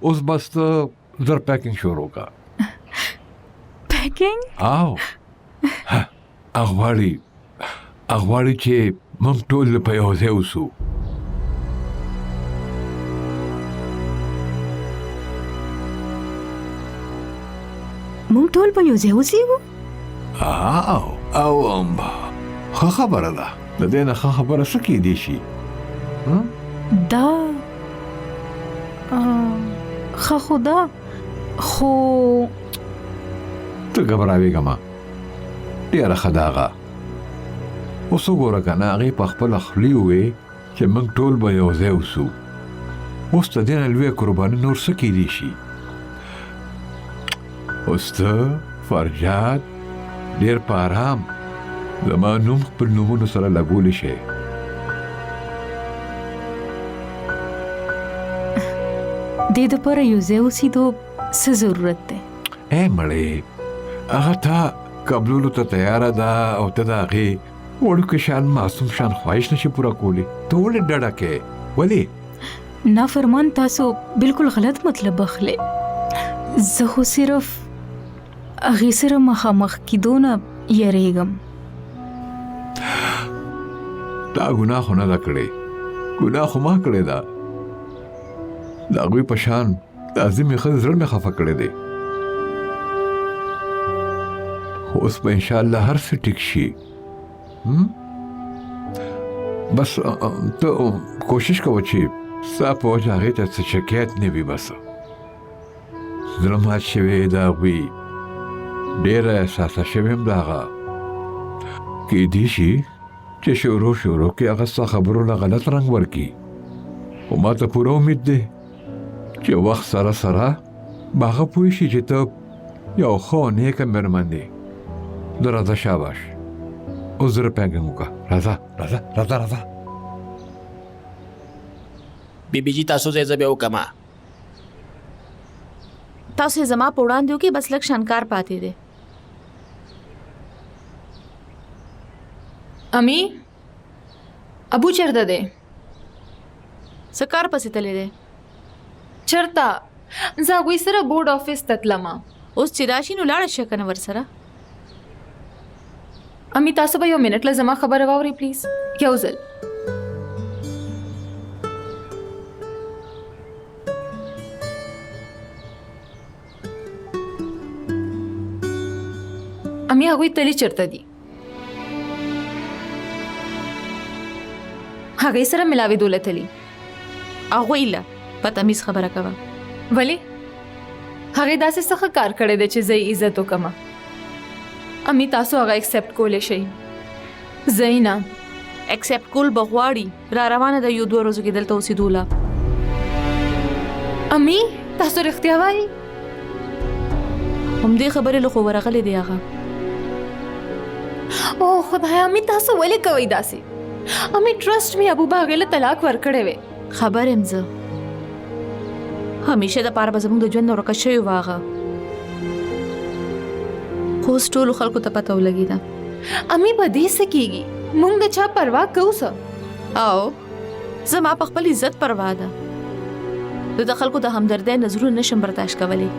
اوس بس ته زر پیکینګ شروع کا. پیکینګ؟ او اغواړي چې موږ ټول په یو ځای اوسو. مونږ ټول په یو ځای اوسېږو؟ او ښه خبره ده. د دې نه ښه خبره څه کیدی شي؟ دا ښه خو ده، خو ته ګبراوېږه مه، ډېره ښه ده هغه. اوس وګوره که نه هغې په خپله خولې ووې چې موږ ټول به یو ځای اوسو. اوس د دې نه لویه قرباني نور څه کیدی شي؟ اوس ته فرجاد ډېر په ارام زما نوم خپل نومونو سره لګولی شي. دې دپاره یو ځای اوسېدو څه ضرورت دی؟ مړې هغه تا قبلولو ته تیاره ده او ته د هغې وړوکی شان معصوم شان خواهش نشي پوره کولی. ته ولې ډډه کوې؟ ولې؟ نه فرمان، تاسو بالکل غلط مطلب اخلئ. زه خو صرف هغې سره مخامخ کېدو نه یریږم. دا ګناه خو نه ده کړې، ګناه خو ما کړې ده. د هغوی په شان د عظیمې ښځې زړه مې خفه کړی دی. اوس به انشاءالله هر څه ټیک شي. بس ته کوشش کوه چې ستا په وجه هغې ته څه شکایت نه وي. بس زړه مات شوی د هغوی، ډېره احساسه شوی یم د هغه. کیدی شي چې شروع کې هغه ستا خبرو له غلط رنګ ورکړي، خو ما ته پوره امید دی چې وخت سره به هغه پوه شي چې ته یو ښه او نیکه مېرمن دی. د راځه شاباش، اوس زه پیکینګ وکړه. راځه. بیبي جي تاسو ځای زه بیا وکړم. تاسو زما په وړاندې وکړئ، بس لږ شانکار پاتې دی. امی ابو چرته دی؟ څه کار پسې تللی دی؟ چرته؟ زه هغوی سره بورډ آفیس ته تلمه. اوس چې راشي نو لاړه شه که نه ورسره. امی تاسو به یو منټ له زما خبره واورئ پلیز، یو ځل. امی هغوی تلي چرته دي؟ هغې سره ملاوېدو له تلي؟ هغوی له په تمیز خبره کوه. ولې؟ هغې داسې څه ښه کار کړی دی چې زه یې عزت وکړم. امی تاسو هغه اکسپټ کولی شئ، زه یې نه. اکسپټ کول به غواړي، را روانه ده یو 2 ورځو کې دلته اوسېدو له. امی تاسو رښتیا وایي؟ همدې خبرې له خو ورغلی دی هغه. او خدایا امی تاسو ولې کوئ داسې؟ امی ټرسټ می ابو به هغې له طلاق ورکړی وی. خبر یم زه، همیشه دپاره به زموږ د ژوند نه ورکه شوې وه هغه، خو اوس ټولو خلکو ته پته ولګېده. امی په دې څه کېږي؟ موږ د چا پروا کوو څه؟ او زما په خپل عزت پروا ده. زه د خلکو د همدردۍ نظرونه نشم برداشت کولی.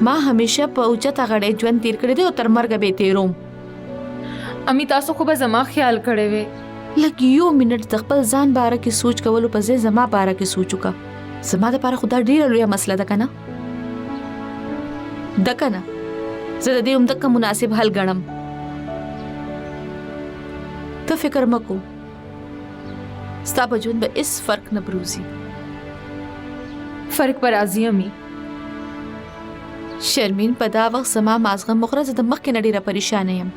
ما همیشه په اوچته غړۍ ژوند تیر کړی دی او تر مرګه به یې تیروم. امی تاسو خو به زما خیال کړی وی. لږ یو منټ د خپل ځان باره کې سوچ کولو په ځای زما باره کې سوچ وکړه. زما دپاره خو دا ډېره لویه مسله ده که نه؟ ده که نه؟ زه د دې همدغه مناسب حل ګڼم. ته فکر مه کو، ستا په ژوند به هېڅ فرق نه پروزي. فرق به راځي امی. شرمین په دا وخت زما مازغه مخره، زه د مخکې نه ډېره پریشانه یم.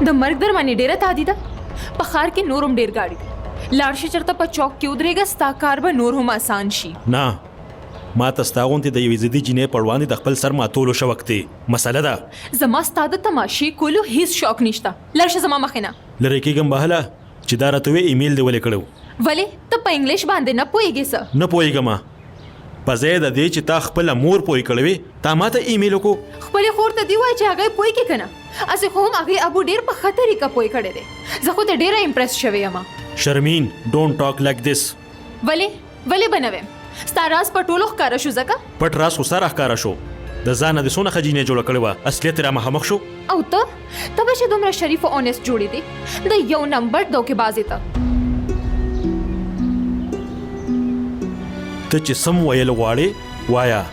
د مرګ در باندې ډیره تادی ده په ښار کې نورم ډیر ګاډي دي لاړ شي چېرته په چوک کې ودرېږه ستا کار به نور هم آسان شي. نه ما ته ستا غوندې د یوې ضدي جینۍ په وړاندې د خپل سر ماتولو شوق دی. مسله ده زما ستا د تماشې کولو هیڅ شوق نشته. لاړ شه زما مخې نه. لرې کېږم بهله چې دا راته وې ایمیل دې ولې کړی ولې ته په انګلیش باندې نه پوهېږې څه؟ نه پوهېږم په ځای د دې چې تا خپله مور پوهې کړې وې تا ما ته ایمیل وکړو. خپلې خور ته دې وایه چې هغه یې پوهېږي که نه. هسې خو هم هغې ابو ډېر په ښه طریقه پوهې کړی دی. زه خو ته ډېره امپرس شوې یم. شرمین ډونټ ټاک لایک دس. ولې به نه ویم؟ ستا راز په ټولو ښکاره شو ځکه پټ راز خو سره ښکاره شو. د ځانه د څونه ښه جینۍ جوړه کړې وه اصلیت یې را مخامخ شو. او ته به چې دومره شریف او اونیسټ جوړې دي د یو نمبر دوکېبازې ته ته چې سم ویل غواړې وایا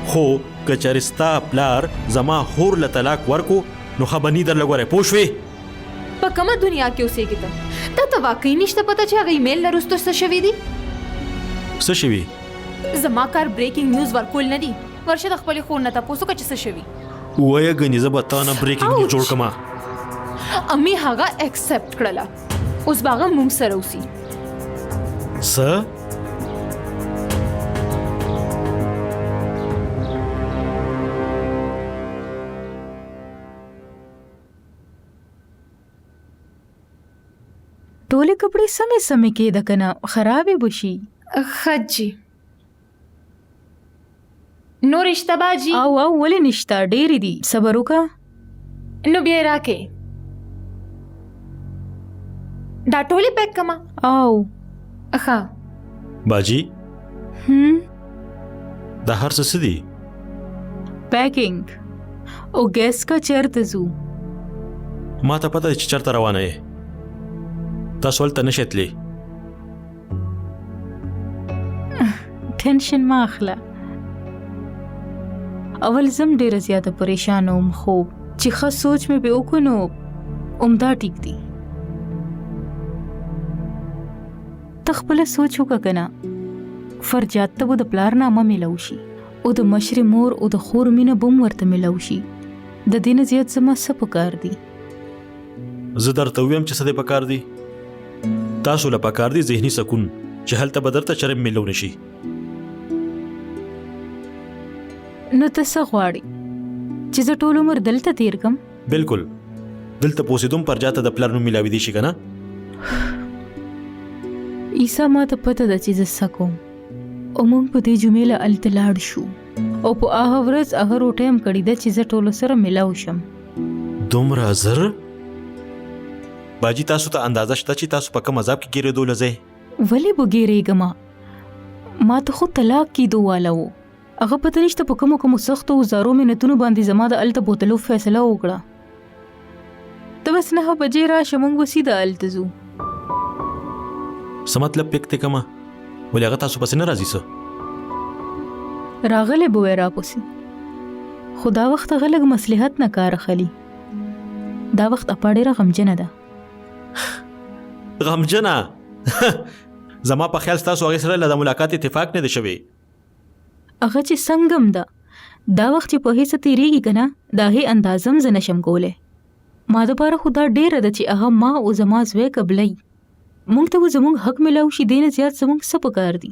خو که چېرې ستا پلار زما خور له طلاق ورکو نو ښه به نی درله ګورې پوه شوې. په کومه دنیا کې اوسېږي ته واقعي نشته پته چې هغه ایمیل نه وروسته څه شوي دي؟ څه شوي؟ زما کار بریکینګ نیوز ورکول نه دي. ورشه د خپلې خور نه تپوس وکړه چې څه شوي. وایه ګنې زه به تا نه بریکینګ نیوز جوړ کړم. امي هغه اکسپټ کړله اوس به هغه موږ سره اوسي. څه؟ ټولې کپړې سمې کېده که نه خرابې به شي. ښه جي نور شته باجي؟ او ولې نشته ډېرې دي صبر وکړه. نو بیا یې راکې دا ټولې پیک کما. او ښه باجی دا هر څه دي؟ پیکینګ او ګیس کا چېرته ځو؟ ما ته پته ده چې چېرته روانه یې. تاسو هلته نشئ تللی. ټینشن ما اخله. اول زم ډېره زیاته پریشانه وم خو چې ښه سوچ مې پې وکړو نو عمده ټیک دي. ته خپله سوچ وکړه که نه فرجات ته به د پلار نامه میلاو شي او د مشرې مور او د خور مینه به هم ورته میلاو شي. د دې نه زیات زما څه پکار دي؟ زه درته ویم چې څه دی پکار دي. تاسو له پکار دي ذهني سکون چې هلته به درته چرب میلو نشي. نو ته څه غواړې چې زه ټول عمر دلته تیر کړم؟ بالکل دلته پوسېدم پر جاته د پلار نوم میلاوي دي شي که نه. عیسی ما ته پته ده چې زه څه کوم او موږ په دې جمعې له هلته لاړ شو او په هغه ورځ هغه روټۍ هم کړې ده چې زه ټولو سره میلاو شم. دومره زر؟ باجی تاسو ته اندازه شته چې تاسو په کوم عذاب کې ګیرېدو لځئ؟ ولې به ګیرېږم؟ ما ته خو طلاق کېدو واله و. هغه پته نشته په کومو سختو او زارو منتونو باندې زما د هلته بوتلو فیصله وکړه. ته بس 9 بجې راشه موږ به سیده هلته ځو. څه مطلب پیک دی کمه؟ ولې هغه تاسو پسې نه راځي څه؟ راغلی به وی راپسې خو دا وخت هغه لږ مصلحت نه کار اخلي. دا وخت اپا ډېره غمجنه ده. غمجنه؟ زما په خیال ستاسو هغې سره له د ملاقات اتفاق نه دی شوی. هغه چې څنګه هم ده دا وخت چې په هیڅ تیریږي که نه د هغې اندازه هم زه نشم کولی. ما دپاره خو دا ډېره ده چې هغه ما او زما زوی قبلوي. موږ ته به زموږ حق میلاو شي دې نه زیات زموږ څه پکار دي؟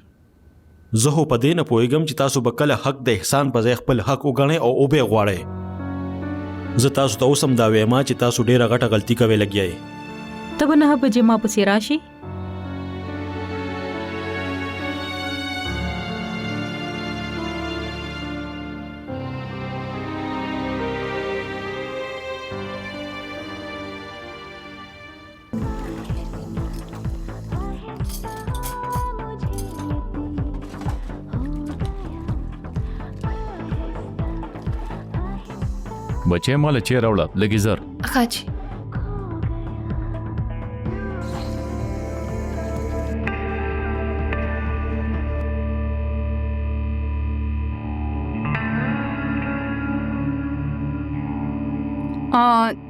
زه خو په دې نه پوهېږم چې تاسو به کله حق د احسان په ځای خپل حق وګڼئ او وبې غواړئ. زه تاسو ته اوس هم دا ویما چې تاسو ډېره غټه غلطي کوئ لګیا یې. ته به 9 بجې ما پسې راشي؟ بچې ماله چیرې راوړه لږې زر. ښه جي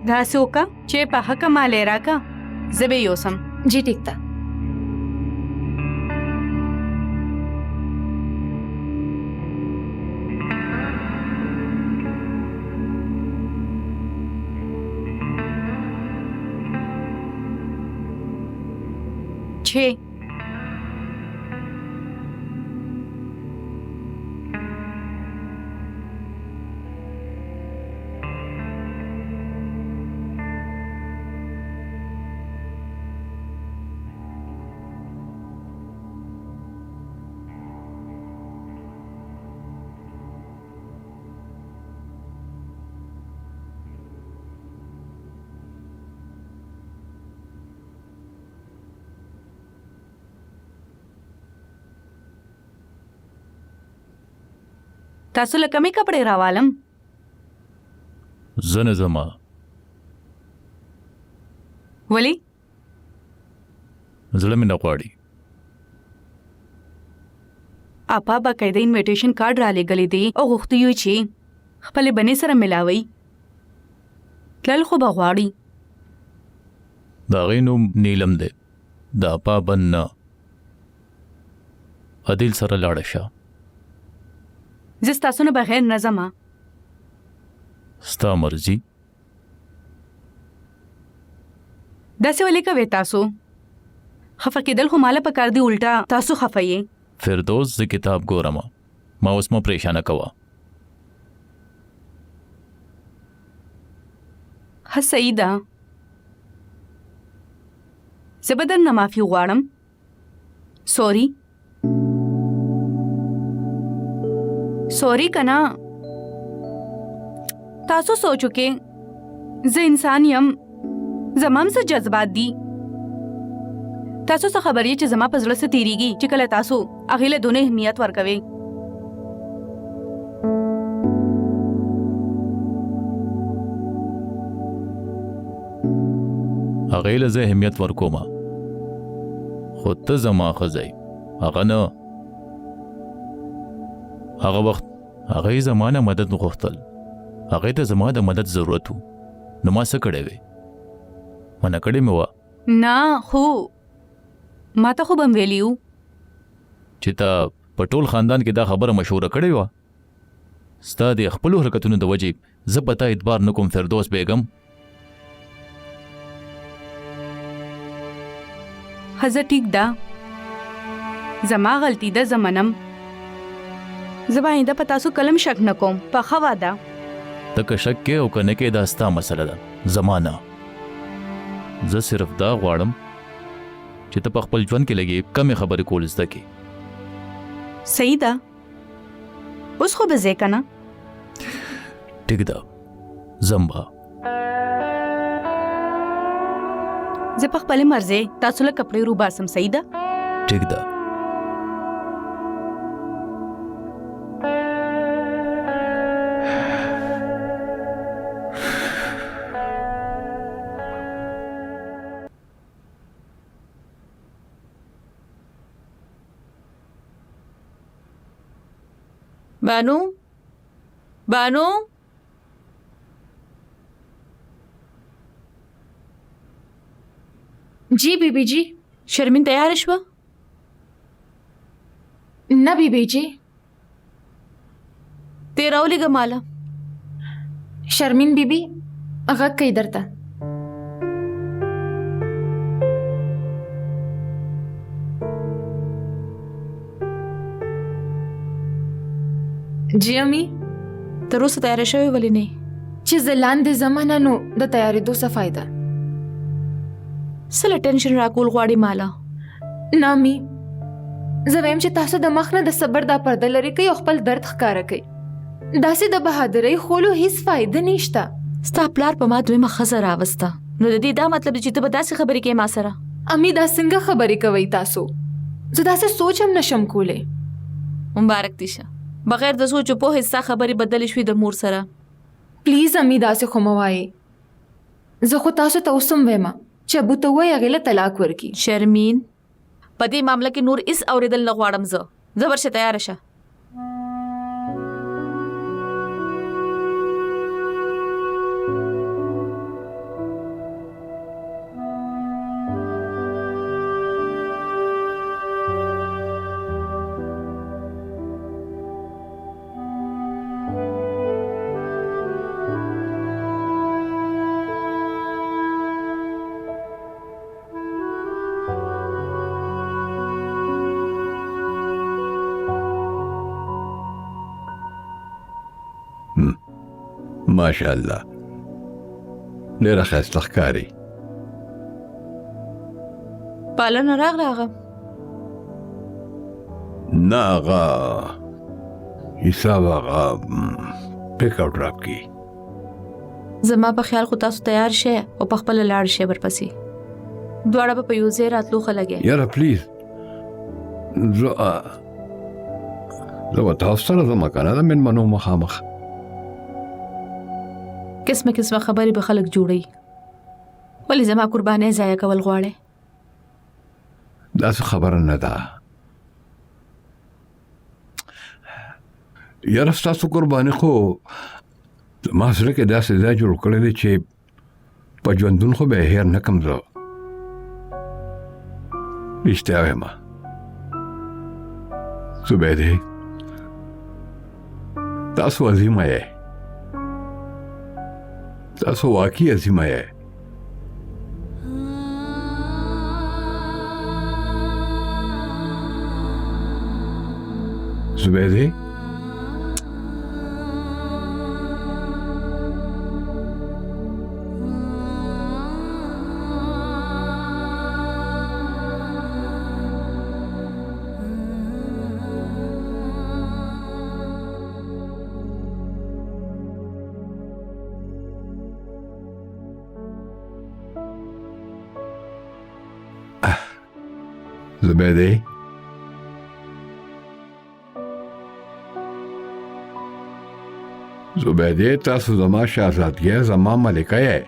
داسې وکړه چې په حقه مالې راکړه زه به یوسم. جی ټیک ده. 6 تاسو له کمی کپڑے راوالم زه نه ځمه. ولی زړه مې نه غواړي. اپا باقاعده انویټیشن کارت را لېږلی دی او غوښتي یو چې خپلې بنې سره ملاوي تلل خو به غواړي. د هغې نوم نیلم دی. د اپا بن نه. عادل سره لاړه شه. زه ستاسو نه بغیر نه ځمه. ستا مرضي. داسې ولې کوئ تاسو؟ خفه کېدل خو ماله پکار دی، الټا تاسو خفه یې. فردوس زه کتاب ګورم. ما اوس مه پریشانه کوه. ښه صحیح ده. زه به درنه معافي غواړم. سوري که نه. تاسو سوچو کې زه انسان یم، زما هم څه جذبات دي. تاسو څه خبر یې چې زما په زړه څه تېرېږي چې کله تاسو هغې له دونه اهمیت ورکوئ. هغې له زه اهمیت ورکوم، خو ته زما ښځی، هغه نه. هغه وخت هغې زما نه مدد غوښتل. هغې ته زما د مدد ضرورت و. نو ما څه کړی وې؟ منع کړې مې وه نه، خو ما ته خو به م ویلي وو چې ته په ټول خاندان کې دا خبره مشهوره کړې وه. ستا د خپلو حرکتونو د وجې زه په تا اعتبار نه کوم فردوس بیګم. ښځه ټیک ده، زما غلطي ده، زه منم. زه به آینده په تاسو کلم شک نه کوم. پخه واده. ته که شک کې او که نه کې دا ستا مسله ده، زما نه. زه صرف دا غواړم چې ته په خپل ژوند کې لګې کمې خبرې کول زده کړې. صحیح ده. اوس خو به ځې که نه؟ ټیک ده، ځم به. زه په خپلې مرضۍ تاسو له کپړې روباسم. صحیح ده؟ ټیک ده. بانو जी बीबी जी. شرمین تیار شوه؟ نه बीबी जी. تی راولېږه ماله. शर्मिन बीबी غږ کوي درته. जी अम्मी. تر اوسه تیاره شوې ولې نه؟ چې زه لاندې زمانه نو د تیارېدو څه فایده؟ څه له ټینشن راکول غواړې ماله؟ نه امی، زه وایم چې تاسو د مخ نه د صبر دا پرده لرې کوي او خپل درد ښکاره کوي. داسې د بهادرۍ خولو هیڅ فایده نشته. ستا پلار په ما دویمه ښځه راوسته، نو د دې دا مطلب دی چې ته به داسې خبرې کوې ما سره؟ امی دا څنګه خبرې کوئ تاسو؟ زه داسې سوچ هم نشم کولی. مبارک دي شه. بغیر د سوچ او پوهې ستا خبرې بدلې شوې د مور سره. پلیز امی داسې خو مه وایئ. زه خو تاسو ته اوس هم وایم چې ابو ته ووایي هغې له طلاق ورکړي. شرمین، په دې معامله کې نور هېڅ اورېدل نه غواړم. زه ورشه تیاره شه. ماشاءالله ډېره ښایسته ښکاري. پالنه راغله هغه نه هغه حساب هغه پیک او ډراپ کی. زما په خیال خو تاسو تیار شئ او په خپل لاړ شئ ورپسې دواړه به په یو ځای راتلو خلګي. یاره پلیز زه به تاسو سره ځم کنه د مېلمنو مخامخ. قسمه قسمه خبرې به خلک جوړي ولې زما قربانۍ ضایع کول غواړي؟ داسې خبره نه ده یاره ستاسو قرباني خو ما سره کې داسې ځای جوړ کړی دی چې په ژوندون خو به یې هېر نه کړم. زه رښتیا وایم زبیدې تاسو عظیمه یې تاسو واقعي عظیمه یې. زبیدې زبیدې زبیدې تاسو زما شهزادګۍ زما ملکه یې.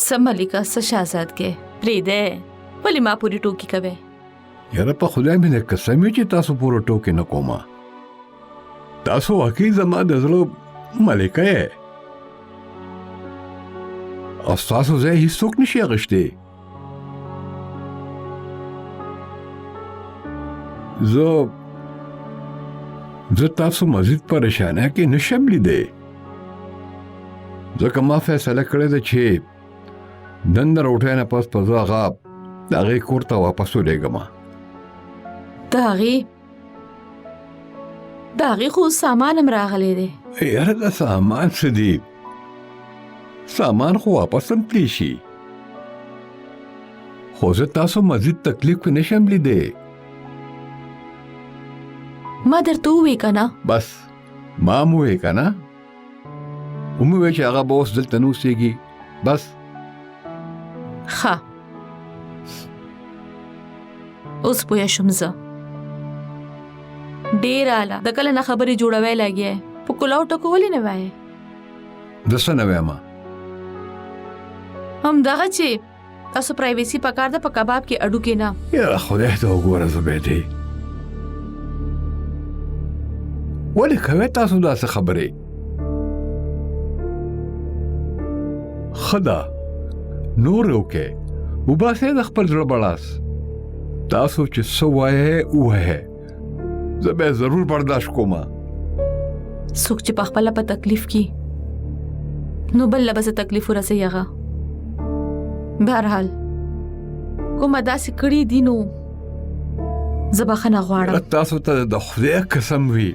څه ملکه څه شهزادګۍ پرېږدی ولې ما پورې ټوکې کوې؟ یاره په خدای مې د قسم وي چې تاسو پوره ټوکې نه کومه. تاسو واقعي زما د زړه ملکه یې او ستاسو ځای هیڅوک نشي اخیستی. زه تاسو مزید پریشانه کې نشم لیدی ځکه ما فیصله کړې ده چې نن د روټۍ نه پس په زه هغه د هغې کور ته واپس ولېږم. د هغې خو سامان هم راغلی دی. یاره دا سامان څه دي سامان خو واپس هم تلی شي خو زه تاسو مزید تکلیف نشم لیدی. ما درته ووی کنه بس ما مو وی کنه ومو وی چې هغه به اوس دلته نه اوسېږي بس. ښه اوس پوه شوم. زه ډېر اعلی د کله نه خبرې جوړوی لګیا په کلاو ټکو ولې نه وایې؟ زه څه نه وایم همدغه چې تاسو پرایویسي پکار ده په کباب کې اډو کې نه. یاره خدای ته وګوره زبیدې ولې کوئ تاسو داسې خبرې؟ ښه ده نور وکړئ وباسئ د خپل زړه بړاس. تاسو چې څه وایئ ووایئ زه به یې ضرور برداشت کومه. څوک چې پخپله په تکلیف کې نو بل له به څه تکلیف ورسوي هغه. بهرحال کومه داسې کړي دي نو زه بخښنه غواړم. تاسو ته د خدای قسم وي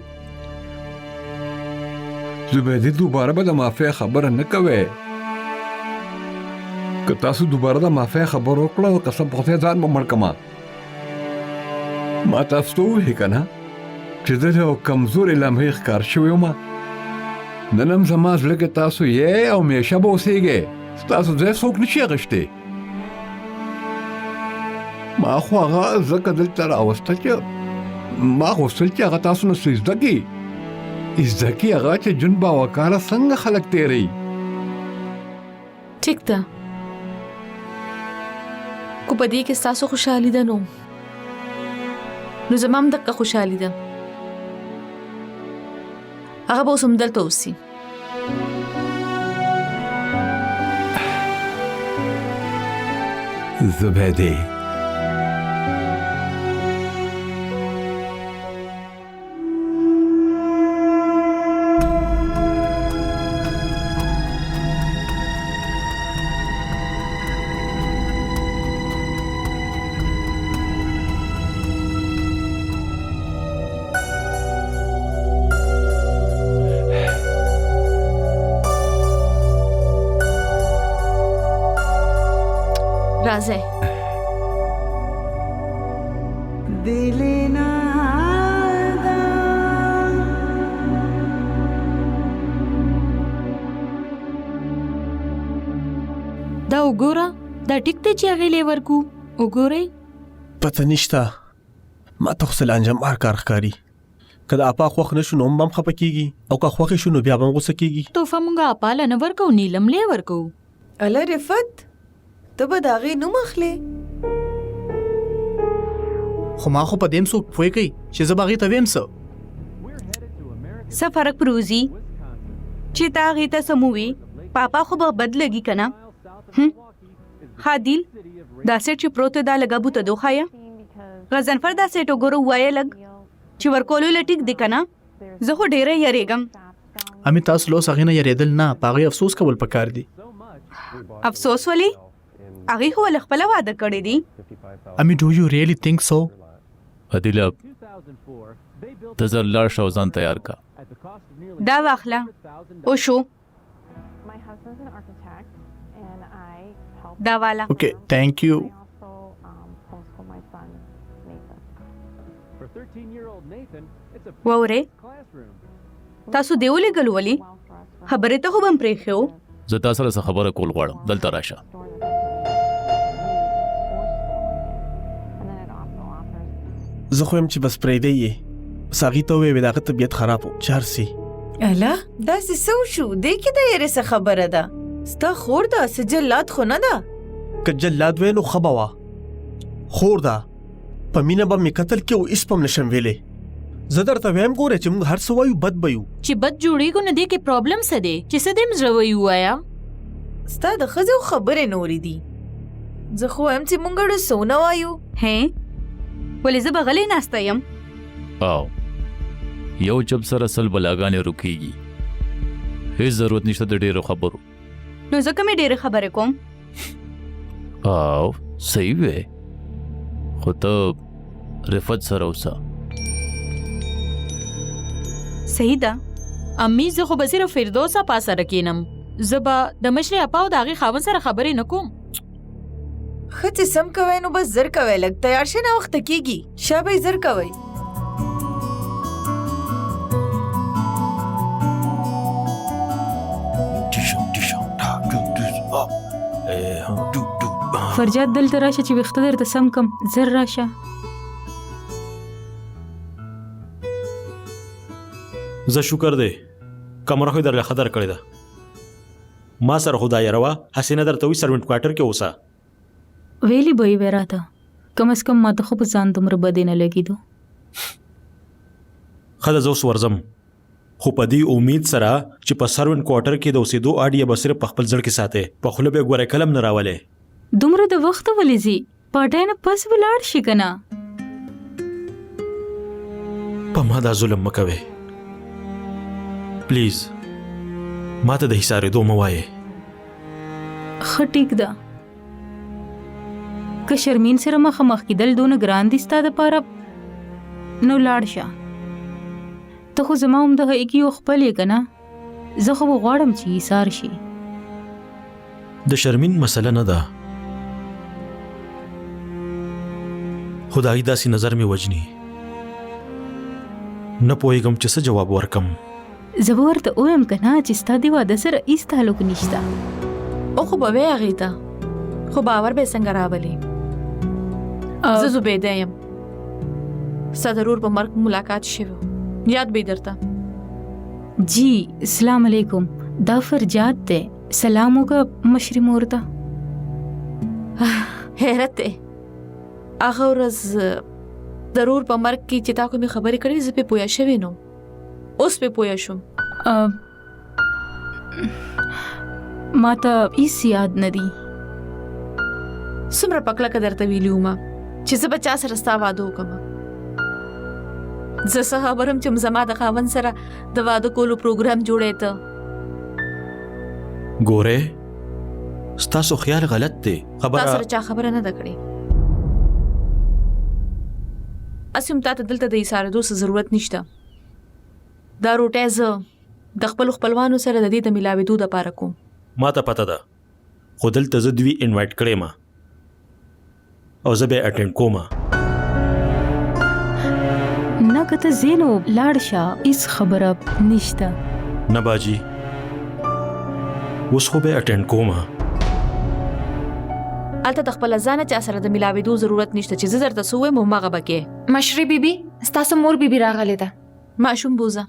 زبیدې دوباره به د معافۍ خبره نه کوئ. که تاسو دوباره د معافۍ خبر وکړه او قسم په خدای ځان به مړ کړمه. ما تاسو ته وویل که نه چې زه یو کمزورې لمحې ښکار شوی وم. نن هم زما زړه کې تاسو یې او همیشه به اوسېږئ. ستاسو ځای څوک نشي اخیستی. ما خو هغه ځکه دلته راوسته چې ما غوښتل چې هغه تاسو نه څه زده کړي زده کړي هغه چې ژوند باوقاره څنګه خلک تېروي. ټیک ده کو په دې کې ستاسو خوشحالي ده نو زما هم دقه خوشحالي ده. هغه به اوس همدلته اوسي. زبیدې راځه دا وګوره دا ټیک ته چې هغې لی ورکو وګورئ پته نشته ما ته خو سلانجمار کار ښکاري که د اپا خوښ نه شو نو هم به هم خفه کېږي او که خوښې شو نو بیا به هم غوسه کېږي توفه مونږه اپاله نه ورکو نیلم لی ورکو اله رفت ته به د هغې نوم اخلې خو ما خو په دې هم څوک پوه کوي چې زه به هغې ته ویم څه څه فرق پروزي چې تا هغې ته څه مووي پاپا خو به بد لګي که نه ها دیل دا سیټ چې پروت دا لږه بوته دوښایه غضنفر دا سیټ وګوره ووایه لږ چې ورکولو له ټیک دی که نه زه خو ډېره یریږم امي تاسو له اوس هغې نه یریدل نه په هغې افسوس کول پکار دي افسوس ولې هغې خو له خپله واده کړی دی امي ډو یو ریئلی تھنک سو عدیله ته زر لاړ شه او ځان تیار کا دا واخله او شو دا والا اوکې تhank you وورې تاسو دیو لګل ولې خبرې ته خو بم پرېښو زه تا سره څه خبره کول غواړم دلته راشه زه خو یم چې بس پرېږدی یې بس هغې ته ووایې د هغه طبیعت خراب و چې هر څه اله داسې څه وشو دې کې د یېرې څه خبره ده ستا خور ده څه جلاد خو نه ده که جلاد وی نو ښه به وه خور ده په مینه به مې قتل کې او هېڅ به هم نشم ویلی زه درته وایم ګوره چې موږ هر څه وایو بد به یو چې بد جوړېږو نو دې کې پرابلم څه دی چې څه دې م زړه وایي ووایه ستا د ښځو خبرې نورې دي زه خو وایم چې موږ ډېر څه ونه وایو هې ولې زه به غلی ناسته یم او یو جب سره سل بلاګانې رکیږي هیڅ ضرورت نشته د ډېرو خبرو نو ځکه مې ډېرې خبرې کوم او صحیح وې خو ته رفت سره اوسه صحیح ده امي زه خو به صرف فردوسه پا سره کینم زه به د مشرې اپا او د هغې خاوند سره خبرې نه کوم ښه چې سم کوئ نو بس زر کوئ لږ تیار شه ناوخته کېږي شابه زر کوئ فرجاد دلته راشه چې ویښته درته سم کم زر راشه زه شکر دی کمره خو یې درله ښه درکړې ده ما سره خو دا یره وه هسې نه درته وي سروینټ کوارټر کې اوسه ویلی به یې وې راته کم از کم ما ته خو په ځان دومره بدې نه لګېدو ښه ده زه اوس ورځم خو په دې امید سره چې په سروینټ کوارټر کې د اوسېدو اډ به صرف په خپل زړه کې ساتې په خوله به یې ګوره کلم نه راولې دومره د وخته ولې ځي پټۍ نه پس ولاړ شي که نه په ما دا ظلم مه کوې پلیز ما ته د حسارېدو مه وایې ښه ټیک ده که شرمین سره مخامخ کېدل دونه ګران دي ستا دپاره نو لاړ شه ته خو زما هم د هغې یو خپل یې که نه زه خو به غواړم چې ایثار شي د شرمین مسله نه ده خدای داسې نظر مې وجني نه پوهېږم چې څه جواب ورکم زه به ورته ووایم که نه چې ستا د واده سره هېڅ تعلق نشته او خو به وې هغې ته خو باور به یې څنګه راولي زه زبیده یم ستا د ورور په مرګ ملاقات شوی یاد به یې درته جی السلام علیکم دا فرجاد دی سلام وکړه مشرې مور ته حیرت دی هغه ورځ د ورور په مرګ کې چې تا کومې خبرې کړې زه پې پویه شوې نو اوس پې پویه شوم ما ته هېڅ یاد نه دي څومره په کلکه درته ویلي ومه چې زه به چا سره ستا واده وکړم زه څه خبرم چې زما د خاوند سره د واده کولو پروګرام جوړی ته ګورې ستاسو خیال غلط دی تا سره چا خبره نه ده کړې اسیم تا ته دلته د ایثارېدو څه ضرورت نشته دا روټۍ زه د خپلو خپلوانو سره د دې د میلاوېدو دپاره کوم ما ته پته ده خو دلته زه دوی انوایټ کړی ما او زه به اټینډ کوم. نه کته زینو لاړ شه هیڅ خبره نشته. نه باجی اوس خو به اټینډ کوم. الته د خپل ځانه چا سره د ملاوېدو ضرورت نشته چې زه درته څه ووایم هماغه به کې. مشري بیبي ستاسو مور بیبي راغلې ده. ماشوم بوزه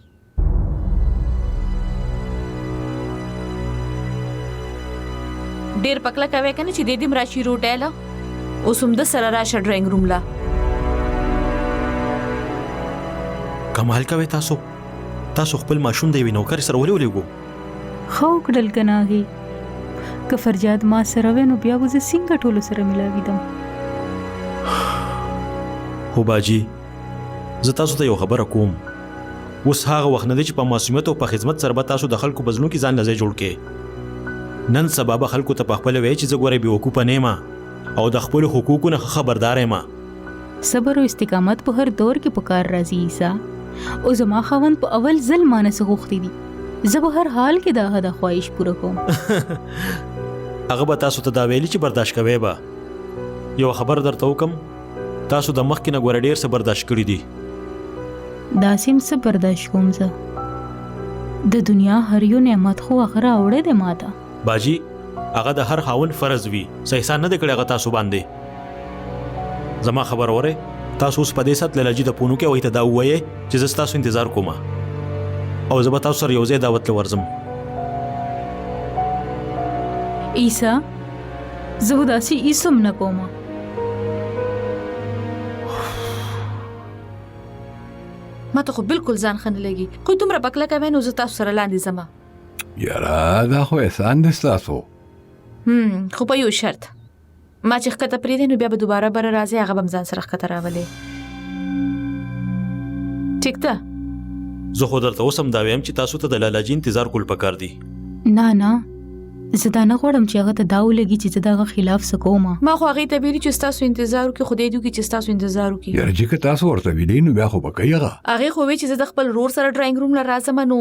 ډېر پکله کوي کنه چې د دې مراشي روټاله اوس هم د سره راشه ډرایینګ روم لا. کمال کوي تاسو خپل ماشوم د یوې نوکر سره ولېږو. خو کډل کناهي که فرجاد ما سره وینو بیا وزه څنګه ټولو سره ملاویدم. هو باجی زه تاسو ته یو خبره کوم. اوس هغه وخت نه دی چې په معصومیت او په خدمت سره به تاسو د خلکو بزلو کې ځان لځای جوړ کړئ. نن سبا به خلکو ته په خپل وی چې زه ګوره بې وقوفه نه یم او د خپل حقوقو نه خبردار یم. صبر او استقامت په هر دور کې پکار راځي عیسی. او زما خاوند په اول ځل مانه څه غوښتي دي. زه به هر حال کې دا هدا خواهش پوره کوم. هغه به تاسو ته دا ویلي چې برداشت کوئ به. یو خبر درته وکم تاسو د مخکې نه ګوره ډېر څه برداشت کړي دي. داسې م څه برداشت کوم زه. د دنیا هر یو نعمت خو هغه راوړی دی ما ته. باجی هغه د هر خاوند فرض وي څه احسان نه دی کړی هغه تاسو باندې. زما خبر اورئ تاسو اوس په دې سات لجې د پونو کې وایي ته دا ووایې چې زه ستاسو انتظار کوم او زه به تاسو سره یو ځای دعوت ته ورځم. عیسی زه خو داسې ایسم نه کوم. ما ته خو بالکل ځان ښه نه لګي خو دومره پکله کوي نو زه تاسو سره لاندې ځمه. یاره دا خو احسان دی ستاسو. خو په یو شرط ما چې ښکته پرېږدی نو بیا به دوباره بره راځي هغه به م ځان سره ښکته راولې. ټیک ده. زه خو درته اوس هم دا ویم چې تاسو ته د لالاجي انتظار کول پکار دي. نه زه دا نه غواړم چې هغه ته دا ولګي چې زه د هغه خلاف څه کوم. ما خو هغې ته ویلي چې ستاسو انتظار وکړي خدای دې وکړي چې ستاسو انتظار وکړي. یاره چې که تاسو ورته ویلي نو بیا خو به کوي هغه. هغې خو وی چې زه د خپل ورور سره ډرایینګ روم له راځم نو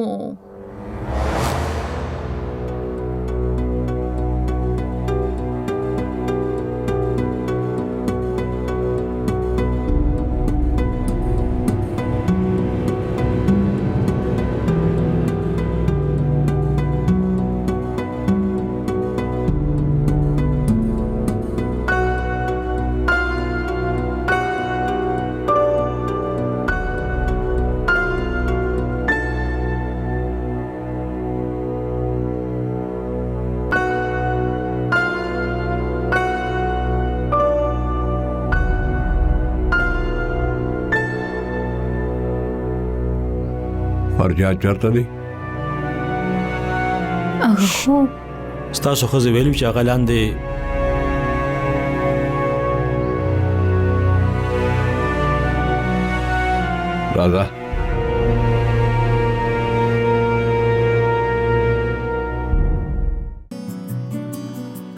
فرجاد چرته دی؟ هغه خو ستاسو ښځې ویلي چې هغه لاندې راځه.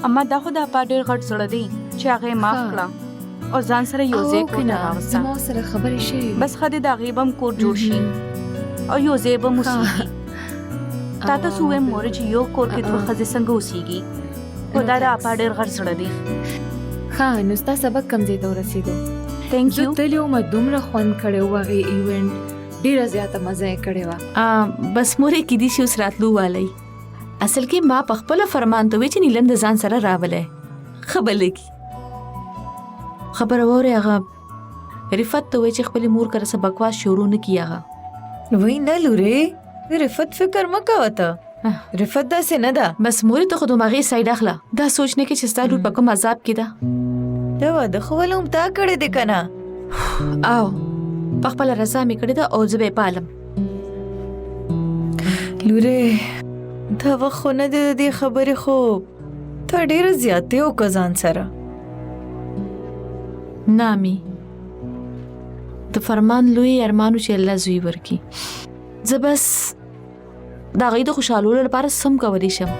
اما دا خو د اپا ډېر غټ زړه دی چې هغه یې معاف کړه او ځان سره یو ځای کور ته راوسته. زما سره خبرې شوې بس ښه دی د هغې به هم کور جوړ شي او یو ځای به م اوسېږي. تا ته څه ووایم مورې چې یو کور کې دوه ښځې څنګه اوسېږي خو دا د اپا ډېر غټ زړه دی. ښه نو ستا سبق کم ځای ته ورسېدو. تھینک زه یو. تللی وم دومره خوند کړی و هغې ایونټ ډېره زیاته مزه یې کړې وه. بس مورې کېدای شي اوس راتلو والی. اصل کې ما په خپله فرمان ته وی چې نیلم د ځان سره راولی ښه به لګي. خبره واورې هغه رفت ته وی چې خپلې مور کره څه بکواس شروع نه کړي هغه. وای نه لورې رفت فکر مه کوه ته. رفت داسې نه ده. بس مورې ته خو د هغې سایډ اخله دا سوچ نه کې چې ستا لور په کوم عذاب کې ده. دا واده خو ولې هم تا کړی دی که نه. او په خپله رضا مې کړې ده او زه به یې پالم. لورې دا وخت خو نه دی د دې خبرې خو تا ډېره زیاتې وکړه ځان سره. نه مې د فرمان لوی ارمانو چې الله زوی ورکړي زه بس د هغې د خوشحالولو لپاره څه هم کولی شم.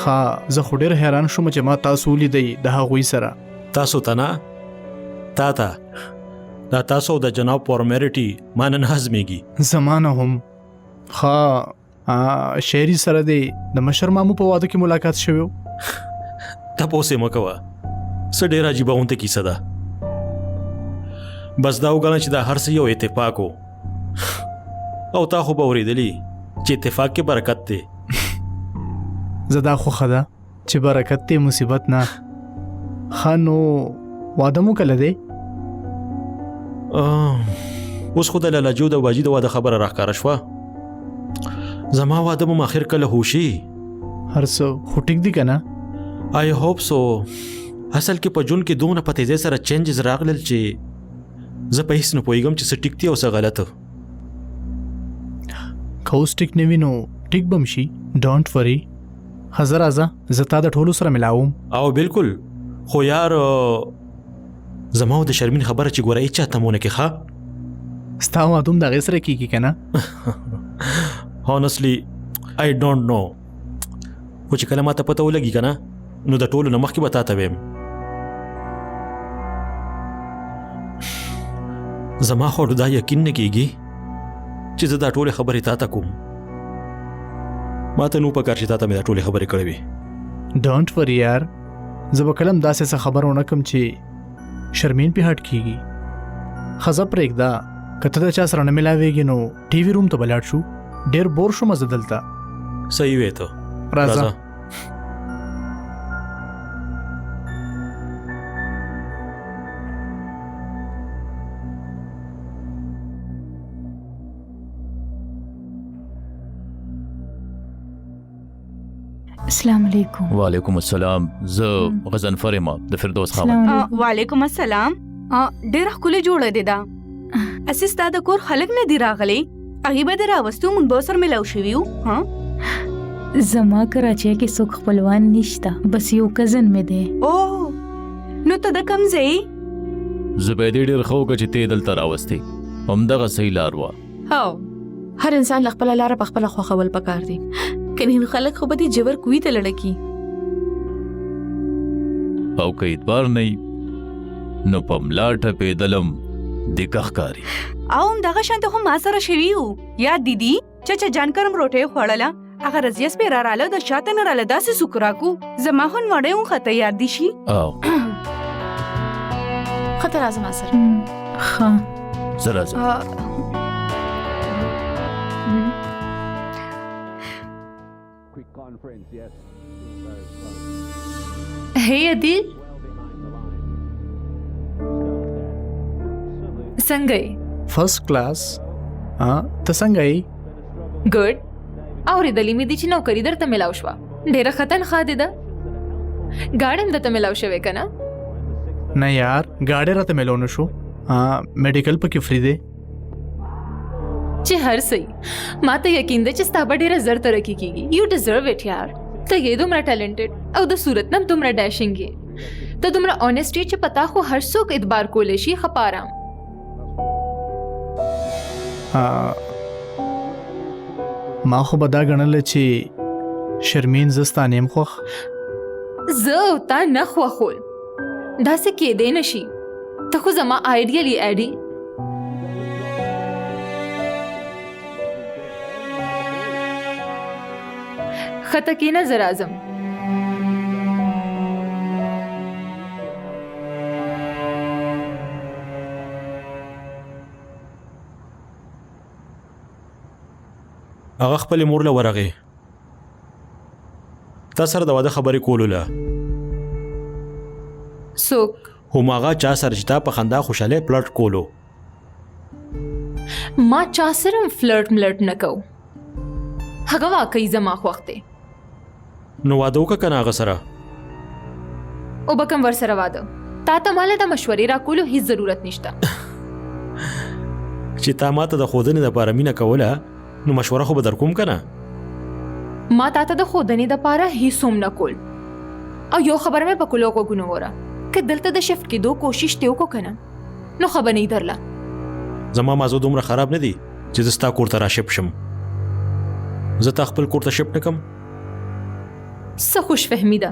ها زه خو ډېر حیران شوم چې ما تاسو ولیدئ د هغوی سره. تاسو ته نه تا دا تاسو د جناب فارمیلیټي ما نه هضمېږي. زمانه هم ها شهري سره دی د مشر مامو په واده کې ملاقات شوی و. تپوس یې مه کوه، څه ډېره عجیبه غونته کیسه ده. بس دا وګڼه چې دا هر څه یو اتفاق و او تا خو به اورېدلي چې اتفاق کې برکت دی. زه دا خوښه ده چې برکت دی مصیبت نه. ښه نو واده مو کله دی؟ اوس خو د لالاجو د باجي د واده خبره راښکاره شوه. زما واده به آخر کله هوشي. هر څه خو ټیک دی که نه؟ آی هوپ سو. اصل کې په ژوند کې دومره په تیزۍ سره چینجز راغلل چې زه په هیڅ نه پوهېږم چې څه ټیک دي او څه غلط. که اوس ټیک نه وي نو ټیک به م شي. ډونټ وري. ښه زه راځه، زه تا د ټولو سره ملاوم. او بالکل. خو یار زما او د شرمین خبره چې ګوره هېچا ته مونه کې ښه. ستا واده هم د هغې سره کېږي که نه؟ هانسلی آی ډونټ نو. خو چې کله ما ته پته ولګي که نه نو د ټولو نه مخکې به تا ته ویم. زما خو دا یقین نه کېږي چې زه دا ټولې خبرې تا ته کوم. ما ته نو پکار چې تا ته مې دا ټولې خبرې کړې وي. ډونټ وري یار، زه به کله هم داسې څه خبر ونه کړم چې شرمین پې هټ کېږي. ښه زه پرېږده، که ته د چا سره نه ملاوېږي نو ټي وي روم ته به لاړ شو. ډېر بور شوم زه دلته. صحیح وې ته. راځه. السلام علیکم. وعلیکم السلام. زه غضنفر یم د فردوس خاوند. السلام علیکم. وعلیکم السلام. ډېره ښکلې جوړه دی دا. اسې ستا د کور خلک نه دي راغلی؟ هغې به دې راوستو موږ به ورسره ملاو شوي یو. زما کراچۍ کې څوک خپلوان نشته، بس یو کزن مې دی. اوه نو ته د کوم ځای؟ زه به دې ډېر ښه وکړه چې ته یې دلته راوستې. همدغه صحیح لار وه. هو هر انسان له خپله لاره په خپله خوښول پکار دی. کنین خلک خو به دې جور کوي ته لړه کی او که اعتبار نه نو په ملا ټپېدلم دقه ښکاري. او همدغه شانته خو ما سره شوي وو. یاد دیدي چچا جان کرم روټۍ خوړله، هغه رضیه سپېره راله د شاته نه راله داسې سوک راکو زما خو نوړی هم ښه ته یاد دي شي. او ښه ته راځه ما سره. ښه زه راځم. هی عدیل څنګه یې؟ فرست کلاس. ته څنګه یې؟ ګډ. اورېدلې مې دي چې نوکري درته ملاو شوه. ډېره ښه تنخوا دې ده. ګاډی هم درته ملاو شوی که نه؟ نه یار، ګاډی راته میلو نه شو. میډیکل پکې فری دی. چې هر څه ما ته یقین دی چې ستا به ډېره زر ترقي کېږي. یو ډیزرو اټ یار. ته یې دومره ټیلنټډ او د صورت نه دومره ډیشنګ یې. ته دومره اونیسټ یې چې پتا خو هر څوک اعتبار کولی شي. ښه پارام. ما خو به دا ګڼله چې شرمین زه ستا نه یم خوښ. زه او تا نه خوښول داسې کېدی نه شي. ته خو زما آیډیل یې ایډي. ښه ته کښېنه، زه راځم. هغه خپلې مور له ورغې تا سره د واده خبرې کولو له څوک؟ هماغه چا سره چې تا په خندا خوشحالۍ پلټ کولو. ما چا سره فلرټ ملټ نه کوو. هغه واقعي زما خوښ دی. نو واده وکړه که نه هغه سره؟ او به کوم ورسره واده؟ تا ته ماله د مشورې راکولو هیڅ ضرورت نشته. چې تا ما ته د ښودنې دپاره مینه کوله نو مشوره خو به در کوم که نه؟ ما تا ته د ښودنې دپاره هیڅ هم نه کول. او یو خبره مې په کلو غوږونو وره، که دلته د شفټ کېدو کوشش دې وکړو که نه نو ښه به نه یې درله. زما مازو دومره خراب نه دي چې زه ستا کور ته راشفټ شم. زه تا خپل کور ته شفټ نه کړم. څه خوش فهمي ده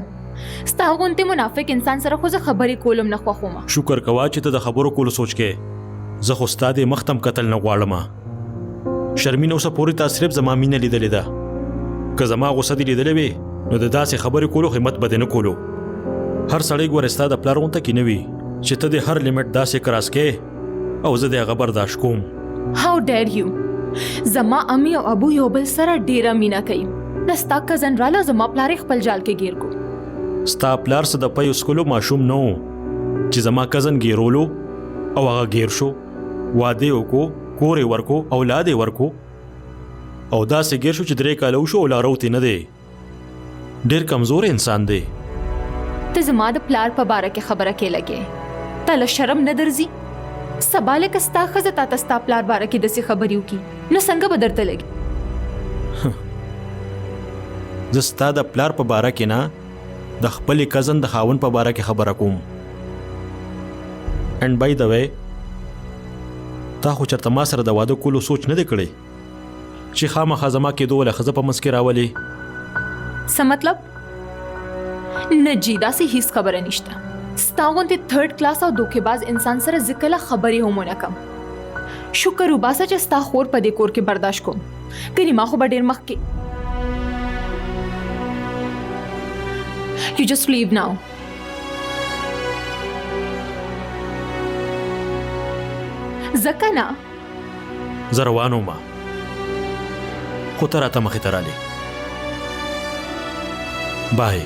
ستا غونتې منافق انسان سره خو زه خبرې کولم نه خوښومه. شکر کوه چې ته د خبرو کولو سوچ کې زه خو ستا دې مخ تم قتل نه غواړم. شرمین اوسه پورې تا صرف زما مینه لیدلې ده. که زما غوسه دې لیدلې وي نو د داسې خبرې کولو همت به دې نه کولو. هر سړی ګوره ستا د پلار غونته کې نه وي چې ته د هر لیمټ داسې کراس کې او زه د هغه برداشت کوم. How dare you! زما امی او ابو یو بل سره ډیره مینا کوي. د ستا کزن راله زما پلار خپل جال کې گیر کو. ستا پلار څه د پي اسکولو ماشوم نه و چې زما کزن ګیرولو او هغه ګیر شو، واده وکړو، کور یې ورکو، اولاد یې ورکو او داسې ګیر شو چې 3 کاله وشو او لا راوتی نه دی. ډېر کمزور انسان دی. ته زما د پلار په باره کې خبره کې لګې. ته له شرم نه درځي؟ سباله که ستا ښځه تا ته ستا پلار باره کې داسې خبرې وکړي نو څنګه به درته لګي؟ زه ستا د پلار په باره کې نه د خپلې کزن د خاوند په باره کې خبره کوم. اینډ بای د وی تا خو چېرته ما سره د واده کولو سوچ نه دی کړی چې خامخا زما کېدو له ښځه په منځ کې راولې؟ څه مطلب؟ نه جی داسې هیڅ خبره نشته. ستا غوندې 3rd کلاس او دوکېباز انسان سره زه کله خبرې هم ونه کم. شکر وباسه چې ستا خور په دې کور کې برداشت کوم. کني ما خو به ډېر مخکې. You just leave now. ځکه نه زه روان وم خو ته راته مخې ته رالې. بای.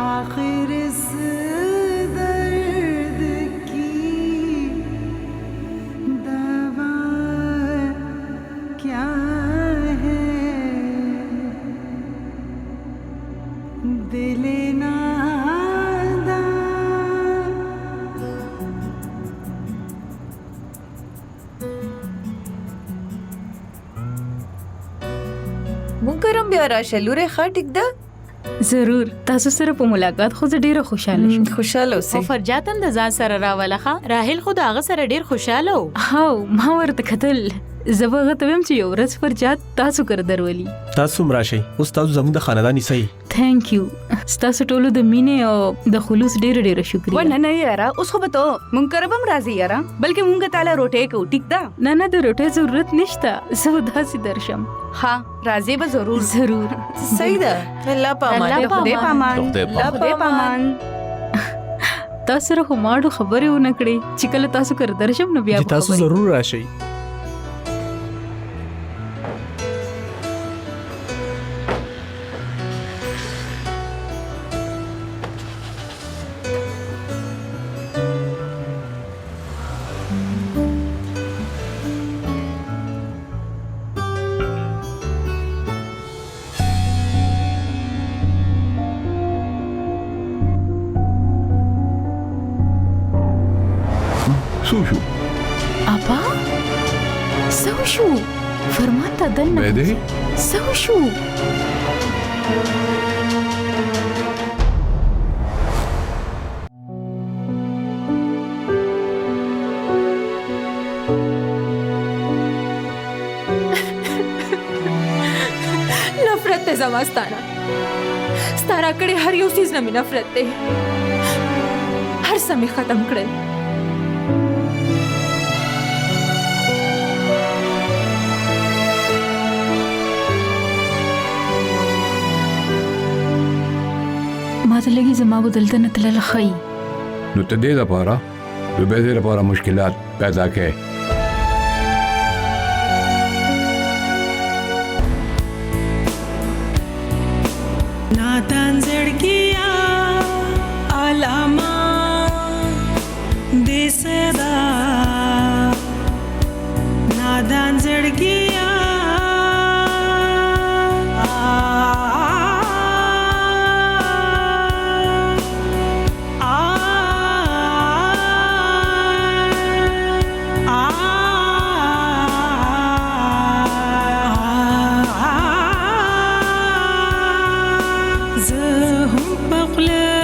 आखिर इस दर्द की दवा क्या है दिल नादान مونږ بیا راشه لورې ښه ټیک ده. ضرور تاسو سره په ملاقات خو زه ډیره خوشاله شوم. خوشاله اوسئ. او فرجات هم د ځان سره راولخه راهل خو د هغه سره ډیر خوشاله و. هاو ما ورته کتل زه به هغه ته ویم چې یو ورځ فرجات تاسو کر درولي. تاسو هم راشئ. اوس تاسو زموږ د خاندان یې. تھینک یو. ستاسو ټولو د مینې او د خلوص ډیره شکریہ. و نه یاره اوس خو به ته مونږ کربم راځي یاره بلکې مونږ تعالی روټه کو ټیک ده. نه د روټه ضرورت نشته. زه داسې درشم. ها راځي به ضرور. صحیح ده. الله پامان. خدای پامان. تاسو سره خو ماړو خبرې ونه کړې چې کله تاسو کر درشم نو بیا تاسو ضرور راشئ. سوشو ابا سوشو فرمان ته دنه بده سوشو نفرت ته زما ستانه ستاره کړې هر یو چیز نه مې نفرت ته هر څه مې ختم کړل. ما ته لګي زما بدلته نه تلل خی نو ته دې لپاره د به دې لپاره مشکلات پیدا کړي. नादान जड़किया आलामा देसदा नादान जड़किया زه هم بغلة